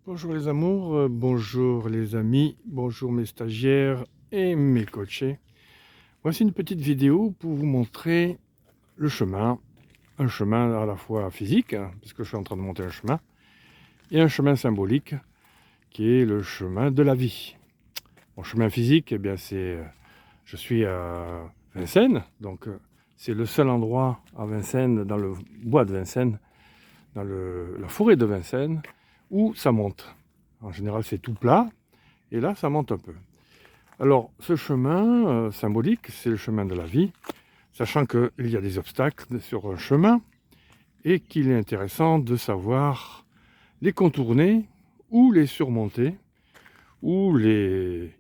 Bonjour les amours, bonjour les amis, bonjour mes stagiaires et mes coachés. Voici une petite vidéo pour vous montrer le chemin, un chemin à la fois physique, parce que je suis en train de monter un chemin, et un chemin symbolique, qui est le chemin de la vie. Mon chemin physique, eh bien je suis à Vincennes, donc c'est le seul endroit à Vincennes, dans le bois de Vincennes, dans la forêt de Vincennes, où ça monte. En général, c'est tout plat, et là, ça monte un peu. Alors, ce chemin symbolique, c'est le chemin de la vie, sachant qu'il y a des obstacles sur un chemin, et qu'il est intéressant de savoir les contourner, ou les surmonter, ou les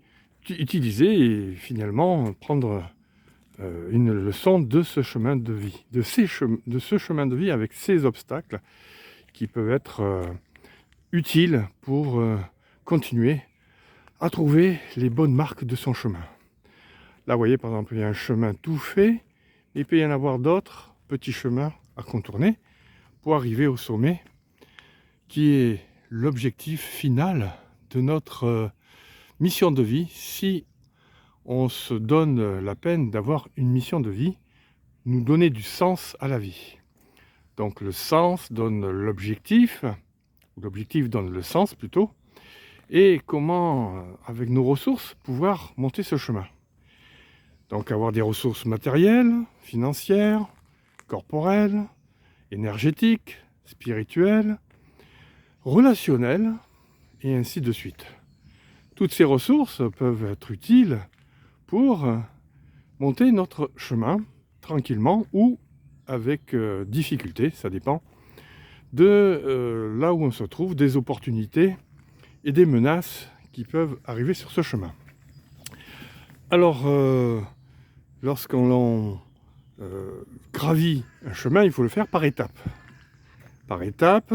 utiliser, et finalement prendre une leçon de ce chemin de vie, de ce chemin de vie avec ces obstacles qui peuvent être utiles pour continuer à trouver les bonnes marques de son chemin. Là, vous voyez, par exemple, il y a un chemin tout fait, il peut y en avoir d'autres petits chemins à contourner pour arriver au sommet, qui est l'objectif final de notre mission de vie. Si on se donne la peine d'avoir une mission de vie, nous donner du sens à la vie. Donc le sens donne l'objectif, ou l'objectif donne le sens plutôt, et comment, avec nos ressources, pouvoir monter ce chemin. Donc avoir des ressources matérielles, financières, corporelles, énergétiques, spirituelles, relationnelles, et ainsi de suite. Toutes ces ressources peuvent être utiles pour monter notre chemin tranquillement ou avec difficulté, ça dépend de là où on se trouve, des opportunités et des menaces qui peuvent arriver sur ce chemin. Alors, lorsqu'on gravit un chemin, il faut le faire par étapes. Par étapes,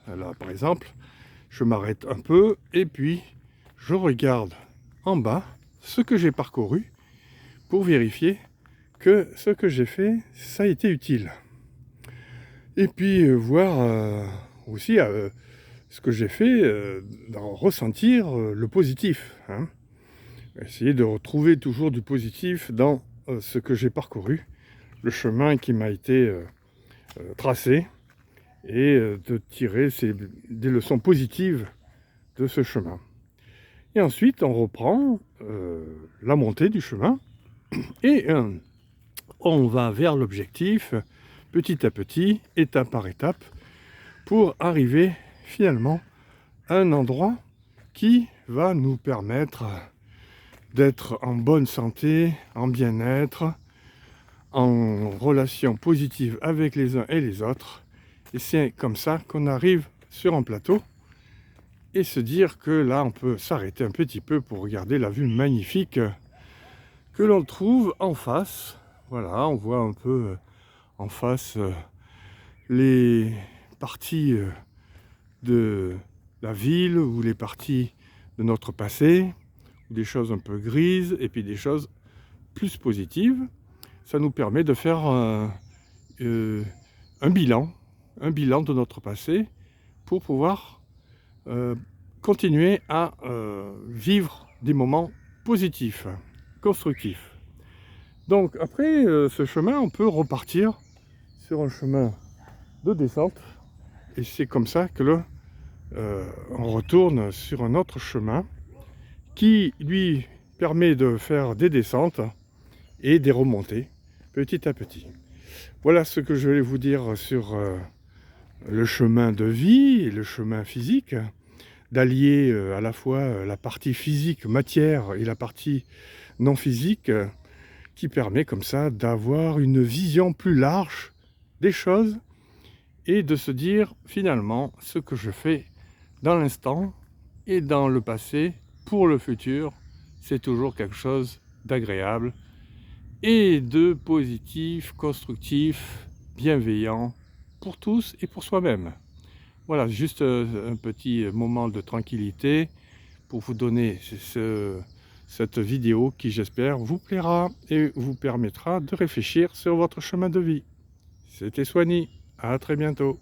là par exemple, je m'arrête un peu et puis je regarde en bas ce que j'ai parcouru pour vérifier que ce que j'ai fait, ça a été utile. Et puis voir aussi ce que j'ai fait, d'en ressentir le positif. Essayer de retrouver toujours du positif dans ce que j'ai parcouru, le chemin qui m'a été tracé, et de tirer des leçons positives de ce chemin. Et ensuite, on reprend la montée du chemin, et on va vers l'objectif, petit à petit, étape par étape, pour arriver finalement à un endroit qui va nous permettre d'être en bonne santé, en bien-être, en relation positive avec les uns et les autres. Et c'est comme ça qu'on arrive sur un plateau et se dire que là, on peut s'arrêter un petit peu pour regarder la vue magnifique que l'on trouve en face. Voilà, on voit un peu en face les parties de la ville ou les parties de notre passé, des choses un peu grises et puis des choses plus positives. Ça nous permet de faire un bilan de notre passé pour pouvoir continuer à vivre des moments positifs, constructifs. Donc après ce chemin, on peut repartir sur un chemin de descente et c'est comme ça que on retourne sur un autre chemin qui lui permet de faire des descentes et des remontées petit à petit. Voilà ce que je vais vous dire sur le chemin de vie et le chemin physique, d'allier à la fois la partie physique, matière, et la partie non physique, qui permet comme ça d'avoir une vision plus large des choses et de se dire finalement ce que je fais dans l'instant et dans le passé pour le futur, c'est toujours quelque chose d'agréable et de positif, constructif, bienveillant pour tous et pour soi-même. Voilà, juste un petit moment de tranquillité pour vous donner cette vidéo qui, j'espère, vous plaira et vous permettra de réfléchir sur votre chemin de vie. C'était Soigny, à très bientôt.